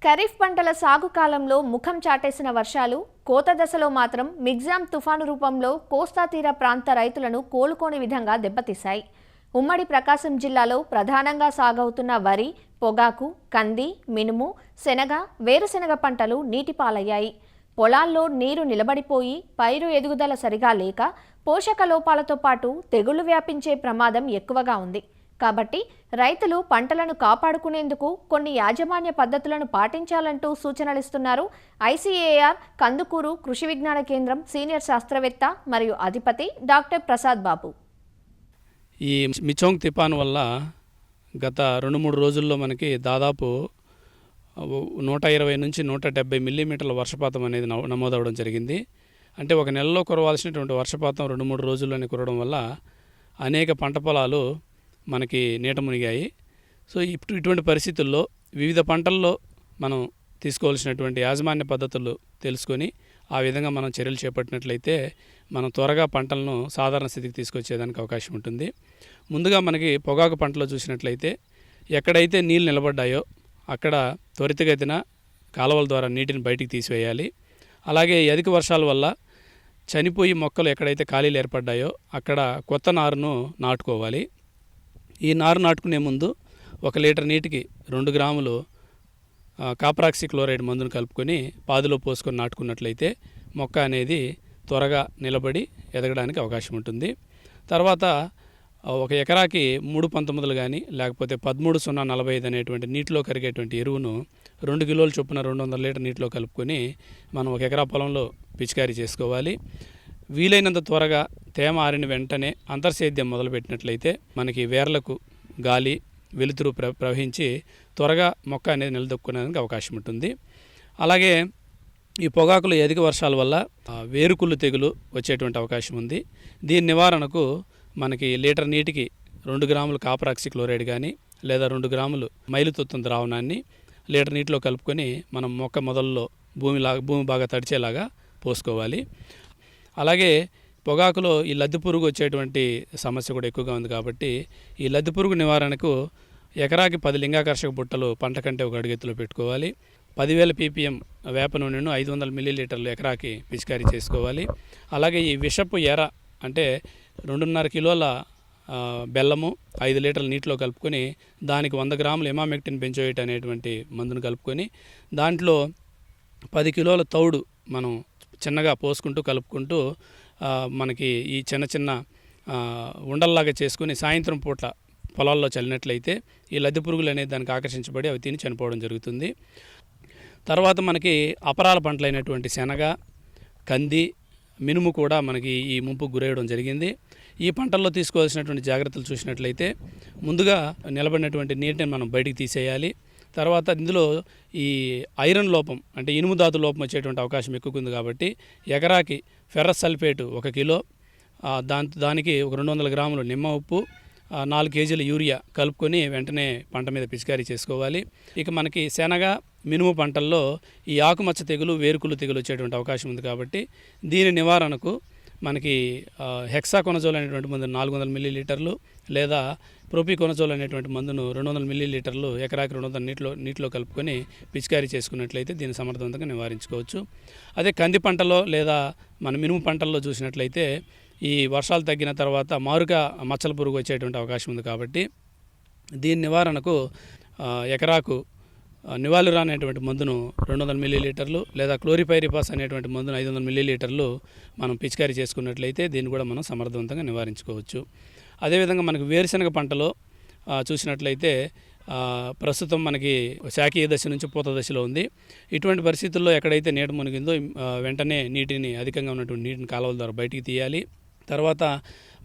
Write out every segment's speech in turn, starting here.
ఖరీఫ్ పంటల సాగు కాలంలో ముఖం చాటేసిన వర్షాలు కోత దశలో మాత్రం మిగ్జామ్ తుఫాను రూపంలో కోస్తా తీర ప్రాంత రైతులను కోలుకోని విధంగా దెబ్బతీశాయి. ఉమ్మడి ప్రకాశం జిల్లాలో ప్రధానంగా సాగవుతున్న వరి, పొగాకు, కంది, మినుము, శనగ, వేరుశెనగ పంటలు నీటిపాలయ్యాయి. పొలాల్లో నీరు నిలబడిపోయి పైరు ఎదుగుదల సరిగా లేక పోషక లోపాలతో పాటు తెగుళ్లు వ్యాపించే ప్రమాదం ఎక్కువగా ఉంది. కాబట్టి రైతులు పంటలను కాపాడుకునేందుకు కొన్ని యాజమాన్య పద్ధతులను పాటించాలంటూ సూచనలిస్తున్నారు ఐసీఏఆర్ కందుకూరు కృషి విజ్ఞాన కేంద్రం సీనియర్ శాస్త్రవేత్త మరియు అధిపతి డాక్టర్ ప్రసాద్ బాబు. ఈ మిచోంగ్ తుఫాను వల్ల గత 2-3 రోజుల్లో మనకి దాదాపు 120 నుంచి 170 మిల్లీమీటర్ల వర్షపాతం అనేది నమోదవడం జరిగింది. అంటే ఒక నెలలో కురవాల్సినటువంటి వర్షపాతం 2-3 రోజుల్లోనే కురవడం వల్ల అనేక పంట పొలాలు మనకి నీట మునిగాయి. సో ఇటువంటి పరిస్థితుల్లో వివిధ పంటల్లో మనం తీసుకోవాల్సినటువంటి యాజమాన్య పద్ధతులు తెలుసుకొని ఆ విధంగా మనం చర్యలు చేపట్టినట్లయితే మనం త్వరగా పంటలను సాధారణ స్థితికి తీసుకొచ్చేదానికి అవకాశం ఉంటుంది. ముందుగా మనకి పొగాకు పంటలో చూసినట్లయితే ఎక్కడైతే నీళ్ళు నిలబడ్డాయో అక్కడ త్వరితగతిన కాలువల ద్వారా నీటిని బయటికి తీసివేయాలి. అలాగే అధిక వర్షాల వల్ల చనిపోయి మొక్కలు ఎక్కడైతే ఖాళీలు ఏర్పడ్డాయో అక్కడ కొత్త నారును నాటుకోవాలి. ఈ నారు నాటుకునే ముందు 1 లీటర్ నీటికి 2 గ్రాములు కాప్రాక్సీ క్లోరైడ్ మందును కలుపుకొని పాదులో పోసుకొని నాటుకున్నట్లయితే మొక్క అనేది త్వరగా నిలబడి ఎదగడానికి అవకాశం ఉంటుంది. తర్వాత 1 ఎకరాకి 3/19 కానీ లేకపోతే 13-0-45 అనేటువంటి నీటిలో కరిగేటువంటి ఎరువును 2 కిలోల చొప్పున 200 లీటర్ నీటిలో కలుపుకొని మనం 1 ఎకరా పొలంలో పిచికారీ చేసుకోవాలి. వీలైనంత త్వరగా తేమ ఆరిన వెంటనే అంతర్సేద్యం మొదలుపెట్టినట్లయితే మనకి వేర్లకు గాలి వెలుతురు ప్రవహించి త్వరగా మొక్క అనేది నిలదొక్కునేందుకు అవకాశం ఉంటుంది. అలాగే ఈ పొగాకులు అధిక వర్షాల వల్ల వేరుకుళ్ళు తెగులు వచ్చేటువంటి అవకాశం ఉంది. దీని నివారణకు మనకి లీటర్ నీటికి 2 గ్రాములు కాపరాక్సీ క్లోరైడ్ కానీ లేదా 2 గ్రాములు మైలుతుత్తం ద్రావణాన్ని లీటర్ నీటిలో కలుపుకొని మనం మొక్క మొదల్లో భూమి బాగా తడిచేలాగా పోసుకోవాలి. అలాగే పొగాకులో ఈ లద్దె పురుగు వచ్చేటువంటి సమస్య కూడా ఎక్కువగా ఉంది. కాబట్టి ఈ లద్దె పురుగు నివారణకు ఎకరాకి 10 లింగాకర్షక బుట్టలు పంట కంటే ఒక అడుగెత్తులో పెట్టుకోవాలి. 10,000 ppm వేప నూనెను 500 మిల్లీలీటర్లు ఎకరాకి పిచికారీ చేసుకోవాలి. అలాగే ఈ విషపు ఎర అంటే 2.5 కిలోల బెల్లము 5 లీటర్ల నీటిలో కలుపుకొని దానికి 100 గ్రాములు ఇమామెక్టిన్ బెంజోయేట్ అనేటువంటి మందును కలుపుకొని దాంట్లో 10 కిలోల తౌడు మనం చిన్నగా పోసుకుంటూ కలుపుకుంటూ మనకి ఈ చిన్న ఉండల్లాగా చేసుకుని సాయంత్రం పూట పొలాల్లో చల్లినట్లయితే ఈ లద్దె పురుగులు అనేది దానికి ఆకర్షించబడి అవి తిని చనిపోవడం జరుగుతుంది. తర్వాత మనకి అపరాల పంటలైనటువంటి శనగ, కంది, మినుము కూడా మనకి ఈ ముంపుకు గురేయడం జరిగింది. ఈ పంటల్లో తీసుకోవాల్సినటువంటి జాగ్రత్తలు చూసినట్లయితే ముందుగా నిలబడినటువంటి నీటిని మనం బయటికి తీసేయాలి. తర్వాత ఇందులో ఈ ఐరన్ లోపం అంటే ఇనుము ధాతు లోపం వచ్చేటువంటి అవకాశం ఎక్కువ ఉంది. కాబట్టి ఎకరాకి ఫెర్రస్ సల్ఫేటు 1 కిలో, దానికి ఒక 200 గ్రాములు నిమ్మ ఉప్పు, 4 కేజీల యూరియా కలుపుకొని వెంటనే పంట మీద పిచికారీ చేసుకోవాలి. ఇక మనకి శనగ, మినుము పంటల్లో ఈ ఆకుమచ్చ తెగులు, వేరుకుళ్ళు తెగులు వచ్చేటువంటి అవకాశం ఉంది. కాబట్టి దీని నివారణకు మనకి హెక్సాకొనజోల్ అనేటువంటి మందును 400 మిల్లీలీటర్లు లేదా ప్రోపికొనజోల్ అనేటువంటి మందును 200 మిల్లీలీటర్లు ఎకరాకి 200 నీటిలో కలుపుకొని పిచికారీ చేసుకున్నట్లయితే దీన్ని సమర్థవంతంగా నివారించుకోవచ్చు. అదే కంది పంటలో లేదా మన మినుము పంటల్లో చూసినట్లయితే ఈ వర్షాలు తగ్గిన తర్వాత మారుగా మచ్చల పురుగు వచ్చేటువంటి అవకాశం ఉంది. కాబట్టి దీని నివారణకు ఎకరాకు నివాలురా అనేటువంటి మందును 200 మిల్లీలీటర్లు లేదా క్లోరిపైరిపాస్ అనేటువంటి మందును 500 మిల్లీలీటర్లు మనం పిచికారీ చేసుకున్నట్లయితే దీన్ని కూడా మనం సమర్థవంతంగా నివారించుకోవచ్చు. అదేవిధంగా మనకు వేరుశెనగ పంటలో చూసినట్లయితే ప్రస్తుతం మనకి శాఖీయ దశ నుంచి పూత దశలో ఉంది. ఇటువంటి పరిస్థితుల్లో ఎక్కడైతే నీట మునిగిందో వెంటనే నీటిని అధికంగా ఉన్నటువంటి నీటిని కాలువల ద్వారా బయటికి తీయాలి. తర్వాత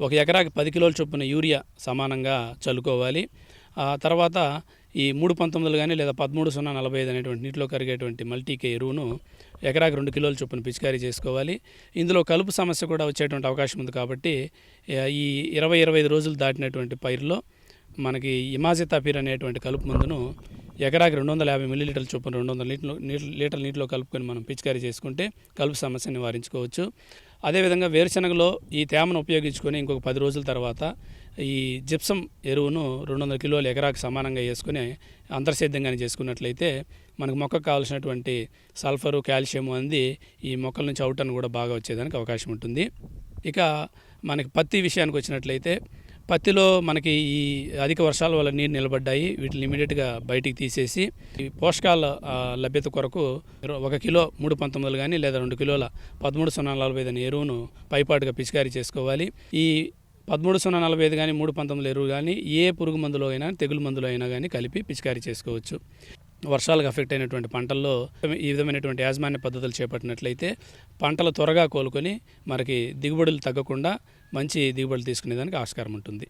1 ఎకరాకి 10 కిలోల చొప్పున యూరియా సమానంగా చల్లుకోవాలి. తర్వాత ఈ 3/19 కానీ లేదా 13-0-45 అనేటువంటి నీటిలో కరిగేటువంటి మల్టీకే ఎరువును ఎకరాకి 2 కిలోల చొప్పున పిచికారీ చేసుకోవాలి. ఇందులో కలుపు సమస్య కూడా వచ్చేటువంటి అవకాశం ఉంది. కాబట్టి ఈ 20-25 రోజులు దాటినటువంటి పైరులో మనకి ఇమాజితాపిర్ అనేటువంటి కలుపు మందును ఎకరాకి 250 మిల్లీలీటర్ల చొప్పున 200 లీటర్ల నీటిలో కలుపుకొని మనం పిచికారీ చేసుకుంటే కలుపు సమస్య నివారించుకోవచ్చు. అదేవిధంగా వేరుశెనగలో ఈ తేమను ఉపయోగించుకొని ఇంకొక 10 రోజుల తర్వాత ఈ జిప్సం ఎరువును 200 కిలోలు ఎకరాకి సమానంగా వేసుకుని అంతర్సేద్యం కానీ చేసుకున్నట్లయితే మనకు మొక్కకు కావాల్సినటువంటి సల్ఫరు కాల్షియం అంది ఈ మొక్కల నుంచి అవుట్ కూడా బాగా వచ్చేదానికి అవకాశం ఉంటుంది. ఇక మనకి పత్తి విషయానికి వచ్చినట్లయితే పత్తిలో మనకి ఈ అధిక వర్షాల వల్ల నీరు నిలబడ్డాయి. వీటిని ఇమీడియట్గా బయటికి తీసేసి ఈ పోషకాల లభ్యత కొరకు 1 కిలో 3/19 కానీ లేదా 2 కిలోల 13-0-45 అనే ఎరువును పైపాటుగా పిచికారీ చేసుకోవాలి. ఈ 13-0-45 కానీ 3/19 ఎరువు కానీ ఏ పురుగు మందులో అయినా తెగులు మందులో అయినా కానీ కలిపి పిచికారీ చేసుకోవచ్చు. వర్షాలకు అఫెక్ట్ అయినటువంటి పంటల్లో ఈ విధమైనటువంటి యాజమాన్య పద్ధతులు చేపట్టినట్లయితే పంటలు త్వరగా కోలుకొని మనకి దిగుబడులు తగ్గకుండా మంచి దిగుబడులు తీసుకునేదానికి ఆస్కారం ఉంటుంది.